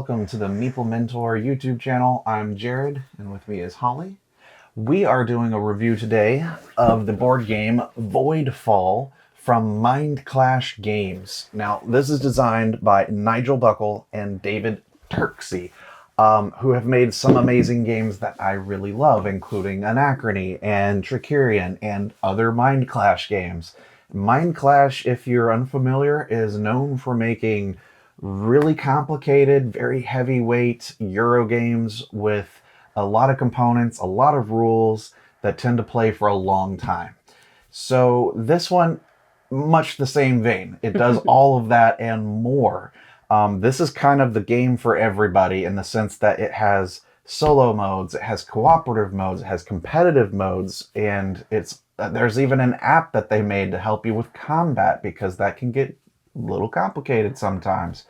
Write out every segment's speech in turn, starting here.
welcome to the Meeple Mentor YouTube channel. I'm Jared, and with me is Holly. We are doing a review today of the board game Voidfall from MindClash Games. Now, this is designed by Nigel and David Turczi, who have made some amazing games that I really love, including Anachrony and Tricerion and other MindClash games. MindClash, if you're unfamiliar, is known for making really complicated, very heavyweight Euro games with a lot of components, a lot of rules that tend to play for a long time. So this one, much the same vein. It does all of that and more. This is kind of the game for everybody in the sense that it has solo modes, it has cooperative modes, it has competitive modes, and there's even an app that they made to help you with combat because that can get a little complicated sometimes.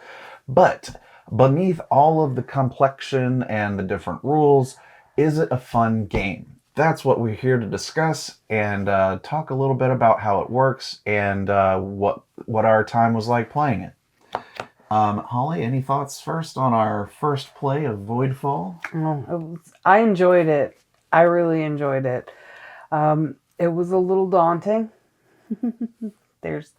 But beneath all of the complexion and the different rules, is it a fun game? That's what we're here to discuss and talk a little bit about how it works and what our time was like playing it. Holly, any thoughts first on our first play of Voidfall? I enjoyed it. I really enjoyed it. It was a little daunting. There's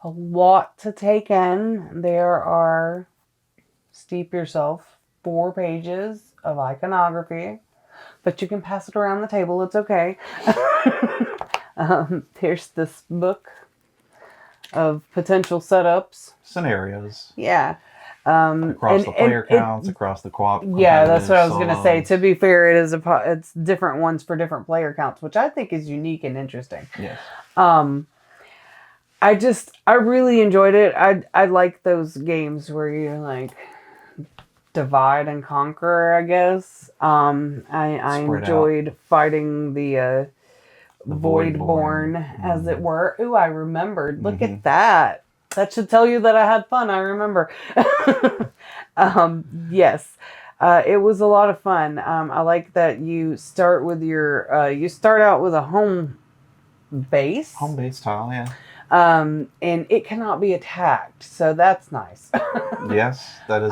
a lot to take in. There are, steep yourself, 4 pages of iconography, but you can pass it around the table. It's okay. There's this book of potential setups. Scenarios. Yeah. Across the player counts, across the co-op. Yeah, that's what I was going to say. To be fair, it's different ones for different player counts, which I think is unique and interesting. Yes. I really enjoyed it. I like those games where you like divide and conquer, I guess. I enjoyed fighting the Voidborn, as it were. Ooh, I remembered. Look at that. That should tell you that I had fun. I remember. Yes. It was a lot of fun. I like that you start with you start out with a home base. Home base tile, yeah. And it cannot be attacked, so that's nice. Yes, that is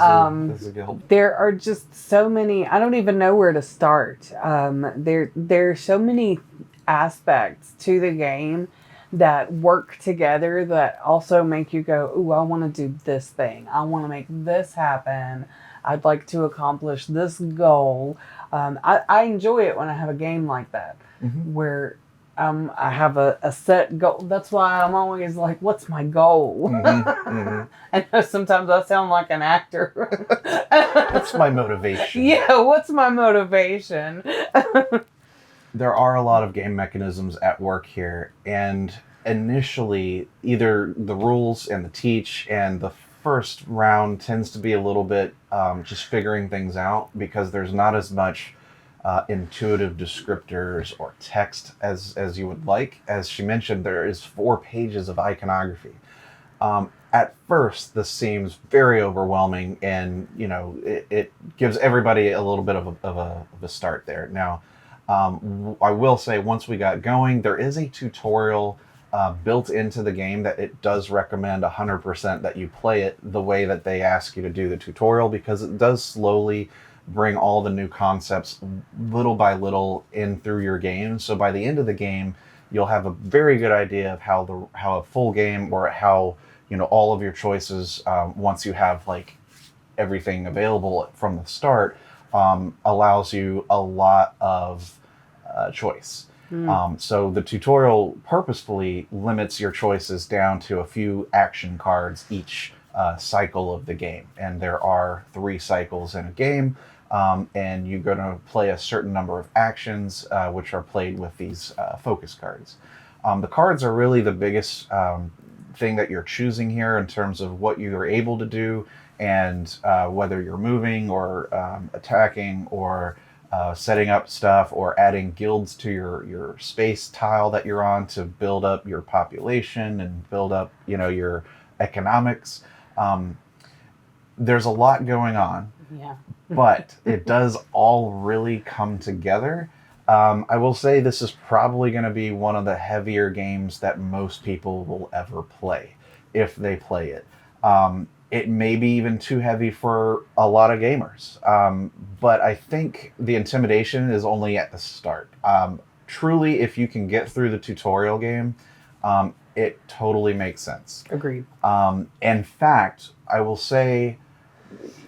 a good. There are just so many. I don't even know where to start. There are so many aspects to the game that work together that also make you go, ooh, I want to do this thing. I want to make this happen. I'd like to accomplish this goal. I enjoy it when I have a game like that, where I have a set goal. That's why I'm always like, what's my goal? I know sometimes I sound like an actor. What's my motivation? Yeah, what's my motivation? There are a lot of game mechanisms at work here, and initially, either the rules and the teach and the first round tends to be a little bit just figuring things out because there's not as much intuitive descriptors or text as you would like. As she mentioned, there is 4 pages of iconography. At first, this seems very overwhelming, and it gives everybody a little bit of a start there. Now, I will say once we got going, there is a tutorial built into the game that it does recommend 100% that you play it the way that they ask you to do the tutorial, because it does slowly bring all the new concepts little by little in through your game. So by the end of the game, you'll have a very good idea of how a full game, or how all of your choices, once you have like everything available from the start, allows you a lot of choice. So the tutorial purposefully limits your choices down to a few action cards each cycle of the game. And there are 3 cycles in a game, and you're going to play a certain number of actions, which are played with these focus cards. The cards are really the biggest thing that you're choosing here in terms of what you're able to do, and whether you're moving or attacking or setting up stuff or adding guilds to your space tile that you're on to build up your population and build up your economics. There's a lot going on. Yeah. But it does all really come together. I will say this is probably going to be one of the heavier games that most people will ever play, if they play it. it may be even too heavy for a lot of gamers. But I think the intimidation is only at the start. Truly, if you can get through the tutorial game, it totally makes sense. Agreed. In fact, I will say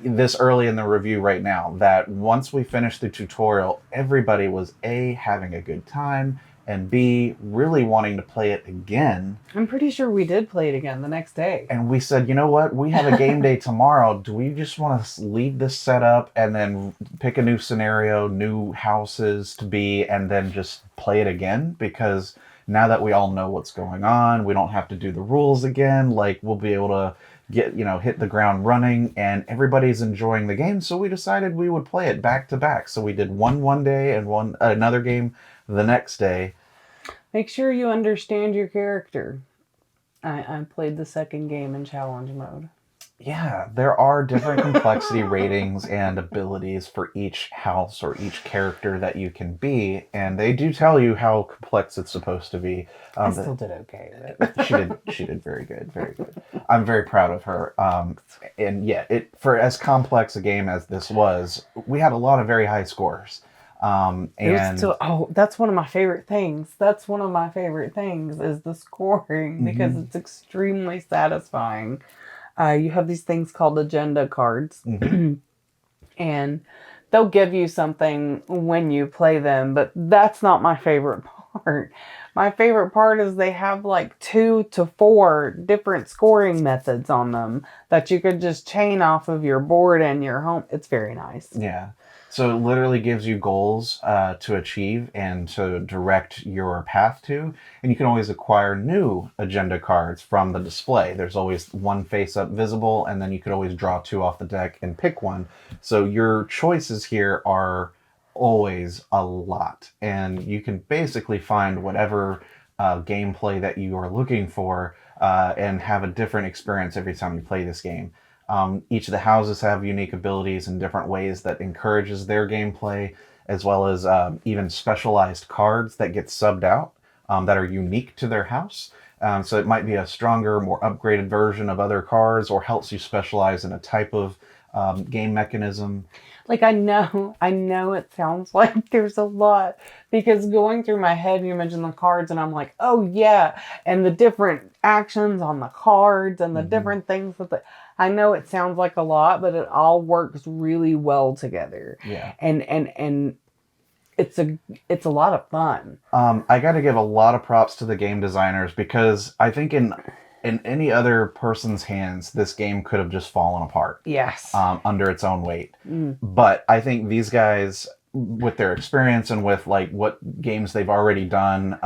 this early in the review right now that once we finished the tutorial, everybody was A, having a good time, and B, really wanting to play it again. I'm pretty sure we did play it again the next day. And we said, you know what? We have a game day tomorrow. Do we just want to leave this set up and then pick a new scenario, new houses to be, and then just play it again? Because now that we all know what's going on, we don't have to do the rules again. Like, we'll be able to get, hit the ground running, and everybody's enjoying the game. So we decided we would play it back to back. So we did one day and another game the next day. Make sure you understand your character. I played the second game in challenge mode. Yeah, there are different complexity ratings and abilities for each house or each character that you can be, and they do tell you how complex it's supposed to be. I still did okay. She did very good, very good. I'm very proud of her. And yeah, for as complex a game as this was, we had a lot of very high scores. That's one of my favorite things. That's one of my favorite things is the scoring because it's extremely satisfying. You have these things called agenda cards, and they'll give you something when you play them, but that's not my favorite part. My favorite part is they have like 2 to 4 different scoring methods on them that you could just chain off of your board and your home. It's very nice. Yeah. So it literally gives you goals to achieve and to direct your path to. And you can always acquire new agenda cards from the display. There's always one face up visible, and then you could always draw 2 off the deck and pick one. So your choices here are always a lot. And you can basically find whatever gameplay that you are looking for and have a different experience every time you play this game. Each of the houses have unique abilities in different ways that encourages their gameplay, as well as even specialized cards that get subbed out that are unique to their house. So it might be a stronger, more upgraded version of other cards, or helps you specialize in a type of game mechanism. Like, I know it sounds like there's a lot, because going through my head, you mentioned the cards, and I'm like, oh yeah, and the different actions on the cards and the different things that I know it sounds like a lot, but it all works really well together. Yeah. And it's a lot of fun. I got to give a lot of props to the game designers, because I think in any other person's hands, this game could have just fallen apart. Yes. Under its own weight. But I think these guys, with their experience and with like what games they've already done,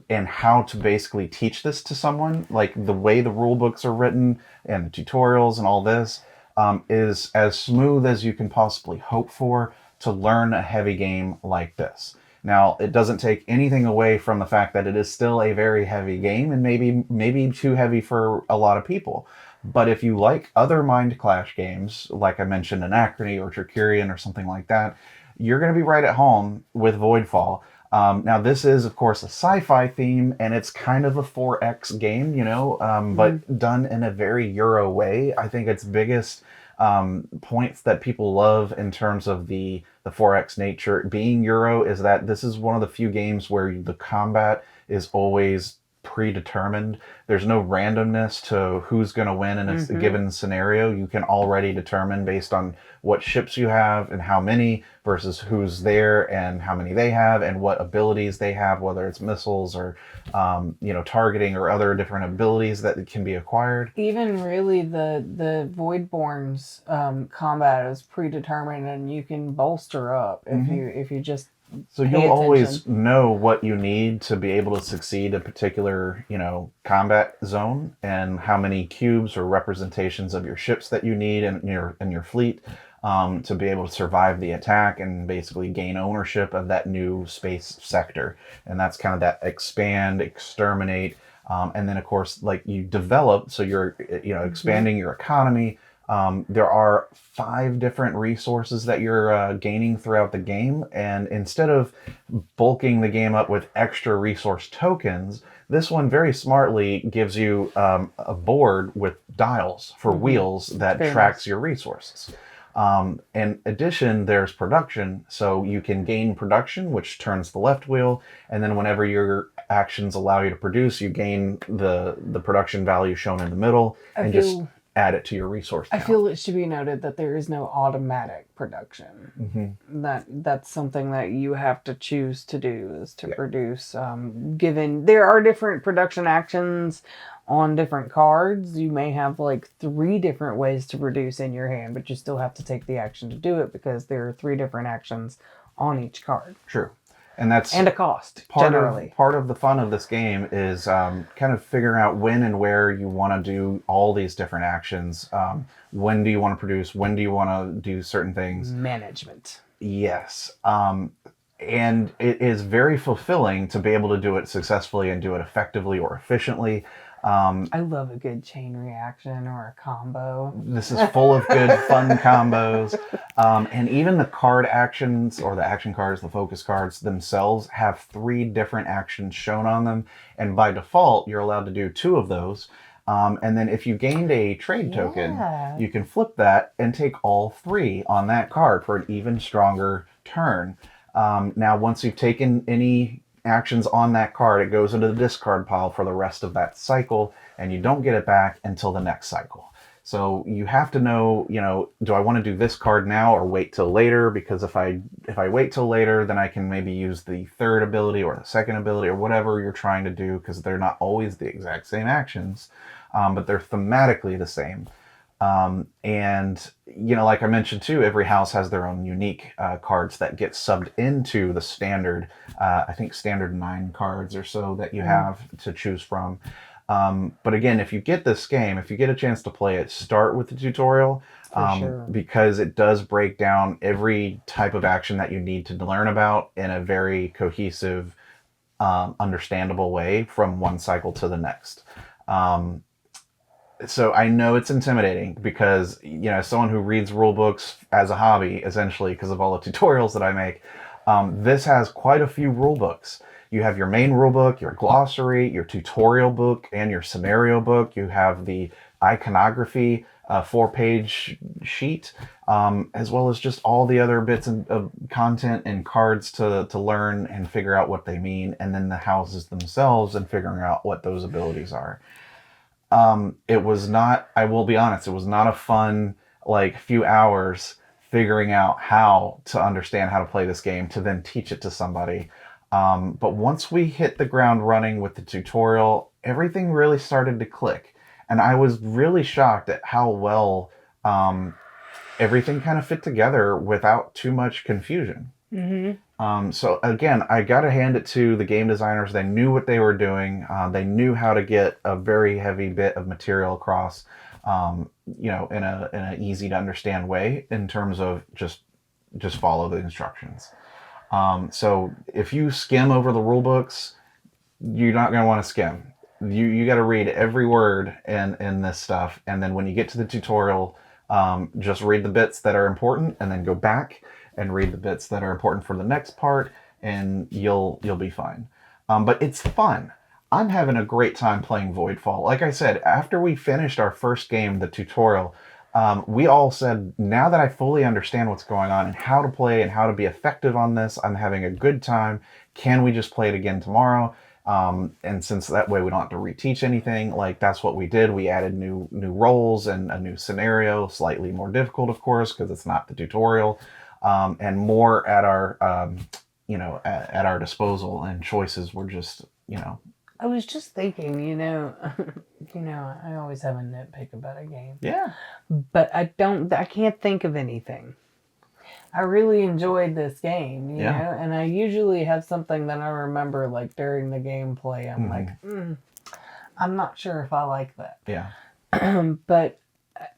and how to basically teach this to someone, like the way the rule books are written and the tutorials and all this, is as smooth as you can possibly hope for to learn a heavy game like this. Now, it doesn't take anything away from the fact that it is still a very heavy game, and maybe too heavy for a lot of people. But if you like other MindClash games, like I mentioned, Anachrony or Turczi or something like that, you're going to be right at home with Voidfall. Now, this is, of course, a sci-fi theme, and it's kind of a 4X game, but done in a very Euro way. I think its biggest points that people love in terms of the 4X nature being Euro is that this is one of the few games where the combat is always predetermined. There's no randomness to who's going to win in a given scenario. You can already determine based on what ships you have and how many versus who's there and how many they have and what abilities they have, whether it's missiles or targeting or other different abilities that can be acquired. Even really the Voidborn's combat is predetermined, and you can bolster up if you just So you'll always know what you need to be able to succeed a particular, combat zone, and how many cubes or representations of your ships that you need in your fleet to be able to survive the attack and basically gain ownership of that new space sector. And that's kind of that expand, exterminate, and then of course, like you develop, so you're expanding your economy. There are 5 different resources that you're gaining throughout the game, and instead of bulking the game up with extra resource tokens, this one very smartly gives you a board with dials for wheels that Very tracks nice. your resources. In addition, there's production, so you can gain production, which turns the left wheel, and then whenever your actions allow you to produce, you gain the production value shown in the middle, I and just feel add it to your resource I count. feel it should be noted that there is no automatic production. That's something that you have to choose to do is to produce. Given there are different production actions on different cards, you may have like 3 different ways to produce in your hand, but you still have to take the action to do it because there are 3 different actions on each card True. And that's and a cost generally. part of the fun of this game is kind of figuring out when and where you want to do all these different actions. When do you want to produce? When do you want to do certain things? Management. Yes. And it is very fulfilling to be able to do it successfully and do it effectively or efficiently. I love a good chain reaction or a combo. This is full of good, fun combos. And even the card actions, or the action cards, the focus cards themselves, have 3 different actions shown on them. And by default, you're allowed to do 2 of those. And then if you gained a trade token, you can flip that and take all 3 on that card for an even stronger turn. Now, once you've taken any actions on that card, it goes into the discard pile for the rest of that cycle, and you don't get it back until the next cycle. So you have to know, do I want to do this card now or wait till later? Because if I wait till later, then I can maybe use the 3rd ability or the 2nd ability or whatever you're trying to do, because they're not always the exact same actions, but they're thematically the same. And like I mentioned too, every house has their own unique cards that get subbed into the standard, I think standard 9 cards or so that you have to choose from. But again, if you get this game, if you get a chance to play it, start with the tutorial, Sure. because it does break down every type of action that you need to learn about in a very cohesive, understandable way from one cycle to the next. So I know it's intimidating because, someone who reads rule books as a hobby, essentially, because of all the tutorials that I make, this has quite a few rule books. You have your main rule book, your glossary, your tutorial book, and your scenario book. You have the iconography 4-page sheet, as well as just all the other bits of content and cards to learn and figure out what they mean, and then the houses themselves and figuring out what those abilities are. It was not, I will be honest, it was not a fun, few hours figuring out how to understand how to play this game to then teach it to somebody. But once we hit the ground running with the tutorial, everything really started to click. And I was really shocked at how well everything kind of fit together without too much confusion. So again, I got to hand it to the game designers. They knew what they were doing. They knew how to get a very heavy bit of material across, in a easy to understand way in terms of just follow the instructions. So if you skim over the rule books, you're not going to want to skim. You got to read every word in this stuff, and then when you get to the tutorial, just read the bits that are important, and then go back and read the bits that are important for the next part, and you'll be fine. But it's fun. I'm having a great time playing Voidfall. Like I said, after we finished our first game, the tutorial, we all said, now that I fully understand what's going on and how to play and how to be effective on this, I'm having a good time. Can we just play it again tomorrow? And since that way we don't have to reteach anything, that's what we did. We added new roles and a new scenario, slightly more difficult, of course, because it's not the tutorial. And more at our, at our disposal, and choices were just, I was just thinking, I always have a nitpick about a game. Yeah. But I can't think of anything. I really enjoyed this game, you know, and I usually have something that I remember during the gameplay. I'm I'm not sure if I like that. Yeah. But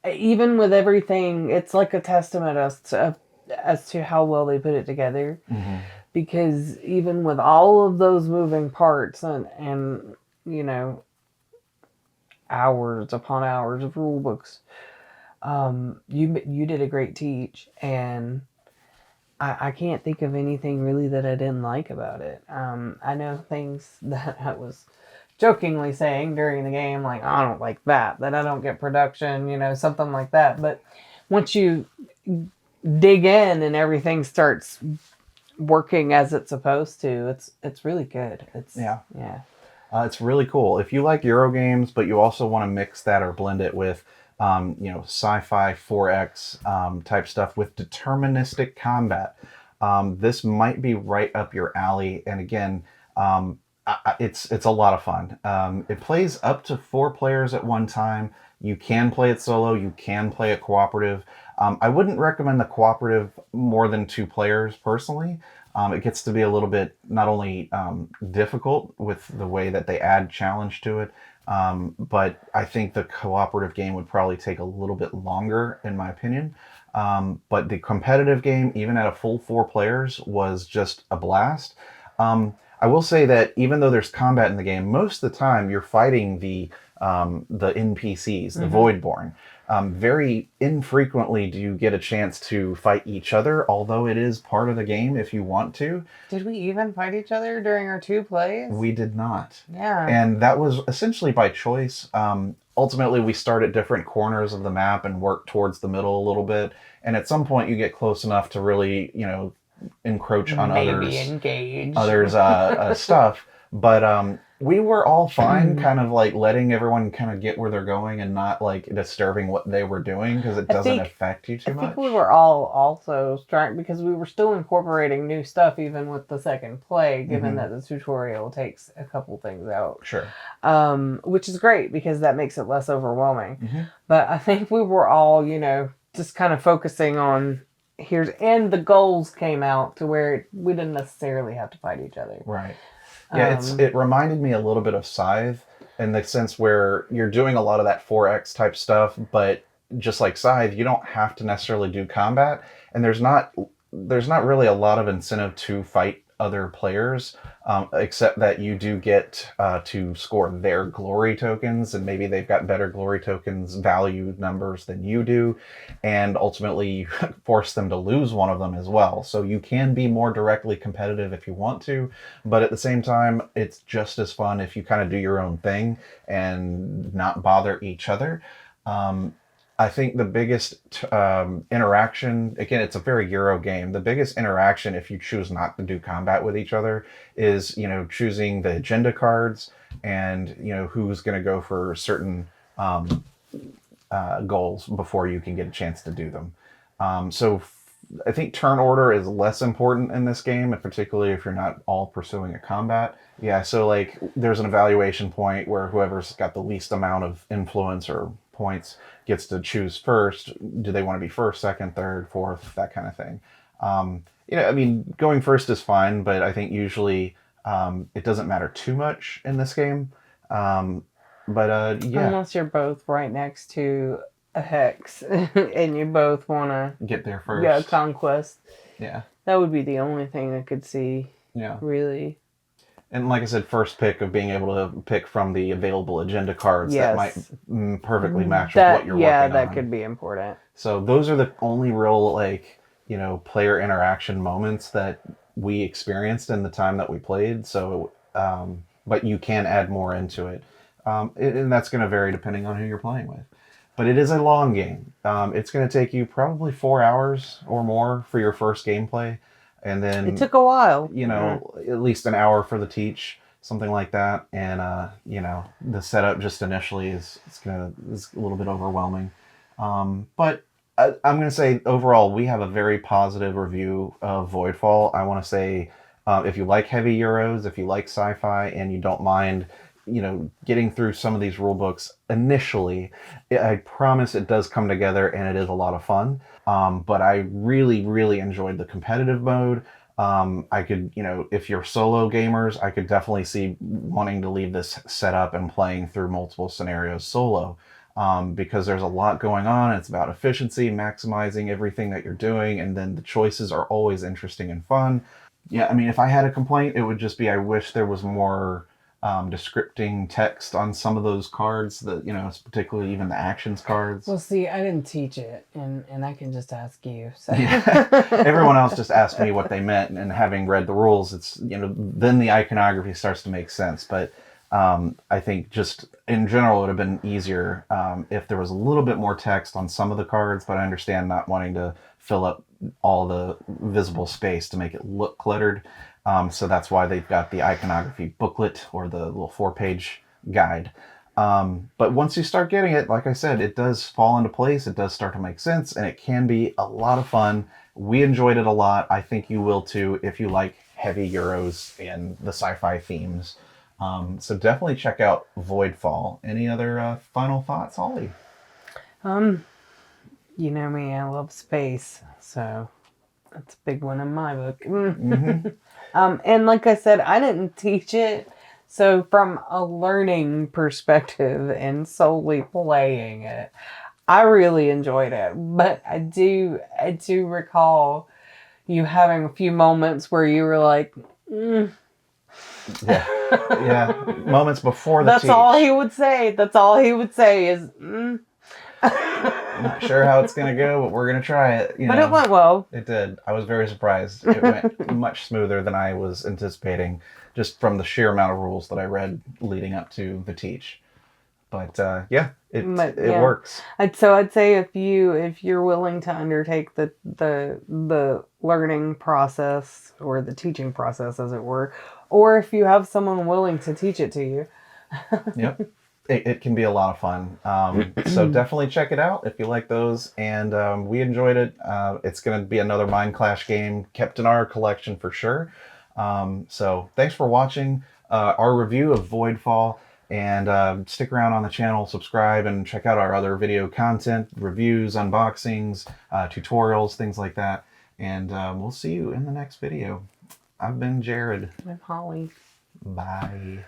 even with everything, it's like a testament as to how well they put it together. Because even with all of those moving parts and hours upon hours of rule books, You did a great teach, and I can't think of anything really that I didn't like about it. I know things that I was jokingly saying during the game, like, I don't like that I don't get production, something like that. But once you dig in and everything starts working as it's supposed to, it's really good. Yeah. Yeah. It's really cool. If you like Euro games, but you also want to mix that or blend it with, sci-fi 4X type stuff with deterministic combat, this might be right up your alley. And again, it's a lot of fun. It plays up to 4 players at one time. You can play it solo. You can play it cooperative. I wouldn't recommend the cooperative more than 2 players personally. It gets to be a little bit not only difficult with the way that they add challenge to it, but I think the cooperative game would probably take a little bit longer, in my opinion. But the competitive game, even at a full 4 players, was just a blast. I will say that even though there's combat in the game, most of the time you're fighting the NPCs, the Voidborn. Very infrequently do you get a chance to fight each other, although it is part of the game if you want to. Did we even fight each other during our 2 plays? We did not. Yeah. And that was essentially by choice. Ultimately, we start at different corners of the map and work towards the middle a little bit. And at some point, you get close enough to really, encroach on Maybe engage others' stuff. But we were all fine, kind of like letting everyone kind of get where they're going and not like disturbing what they were doing because it doesn't affect you too much. I think we were all also trying, because we were still incorporating new stuff even with the second play, given that the tutorial takes a couple things out. Sure. Which is great because that makes it less overwhelming. But I think we were all, just kind of focusing on and the goals came out to where we didn't necessarily have to fight each other. Right. Yeah, it reminded me a little bit of Scythe in the sense where you're doing a lot of that 4X type stuff, but just like Scythe, you don't have to necessarily do combat, and there's not really a lot of incentive to fight other players, except that you do get to score their glory tokens, and maybe they've got better glory tokens value numbers than you do, and ultimately you force them to lose one of them as well. So you can be more directly competitive if you want to, but at the same time, it's just as fun if you kind of do your own thing and not bother each other. I think the biggest interaction, again, it's a very Euro game. The biggest interaction, if you choose not to do combat with each other, is, choosing the agenda cards and, who's going to go for certain goals before you can get a chance to do them. I think turn order is less important in this game, and particularly if you're not all pursuing a combat. Yeah, so like there's an evaluation point where whoever's got the least amount of influence or points gets to choose first. Do they want to be first, second, third, fourth, that kind of thing. Going first is fine, but I think usually it doesn't matter too much in this game. Yeah. Unless you're both right next to a hex and you both want to get there first. Yeah, Conquest. Yeah. That would be the only thing I could see. Yeah. Really. And like I said, first pick of being able to pick from the available agenda cards that might perfectly match with what you're working on. Yeah, that could be important. So those are the only real, player interaction moments that we experienced in the time that we played. So, but you can add more into it. And that's going to vary depending on who you're playing with. But it is a long game. It's going to take you probably 4 hours or more for your first gameplay. And then it took a while. At least an hour for the teach, something like that. And, the setup just initially is a little bit overwhelming. But I'm going to say overall, we have a very positive review of Voidfall. I want to say if you like heavy Euros, if you like sci-fi, and you don't mind getting through some of these rule books initially, I promise it does come together and it is a lot of fun. But I really, really enjoyed the competitive mode. I could, if you're solo gamers, I could definitely see wanting to leave this set up and playing through multiple scenarios solo. Because there's a lot going on. It's about efficiency, maximizing everything that you're doing, and then the choices are always interesting and fun. Yeah, if I had a complaint, it would just be I wish there was more descripting text on some of those cards that, particularly even the actions cards. Well, see, I didn't teach it, and I can just ask you. So. Yeah. Everyone else just asked me what they meant, and having read the rules, it's, then the iconography starts to make sense. But I think just in general, it would have been easier if there was a little bit more text on some of the cards, but I understand not wanting to fill up all the visible space to make it look cluttered. So that's why they've got the iconography booklet or the little 4-page guide. But once you start getting it, like I said, it does fall into place. It does start to make sense, and it can be a lot of fun. We enjoyed it a lot. I think you will too if you like heavy Euros and the sci-fi themes. So definitely check out Voidfall. Any other final thoughts, Holly? You know me, I love space, so that's a big one in my book. Mm-hmm. And like I said, I didn't teach it, so from a learning perspective and solely playing it, I really enjoyed it. But I do recall you having a few moments where you were like, Yeah, moments before the That's teach. all he would say. That's all he would say is, I'm not sure how it's going to go, but we're going to try it. But it went well. It did. I was very surprised. It went much smoother than I was anticipating, just from the sheer amount of rules that I read leading up to the teach. But it works. So I'd say if you're willing to undertake the learning process or the teaching process, as it were, or if you have someone willing to teach it to you. Yep. It can be a lot of fun. So definitely check it out if you like those. And we enjoyed it. It's going to be another MindClash game kept in our collection for sure. So thanks for watching our review of Voidfall. And stick around on the channel, subscribe, and check out our other video content, reviews, unboxings, tutorials, things like that. And we'll see you in the next video. I've been Jared. I'm Holly. Bye.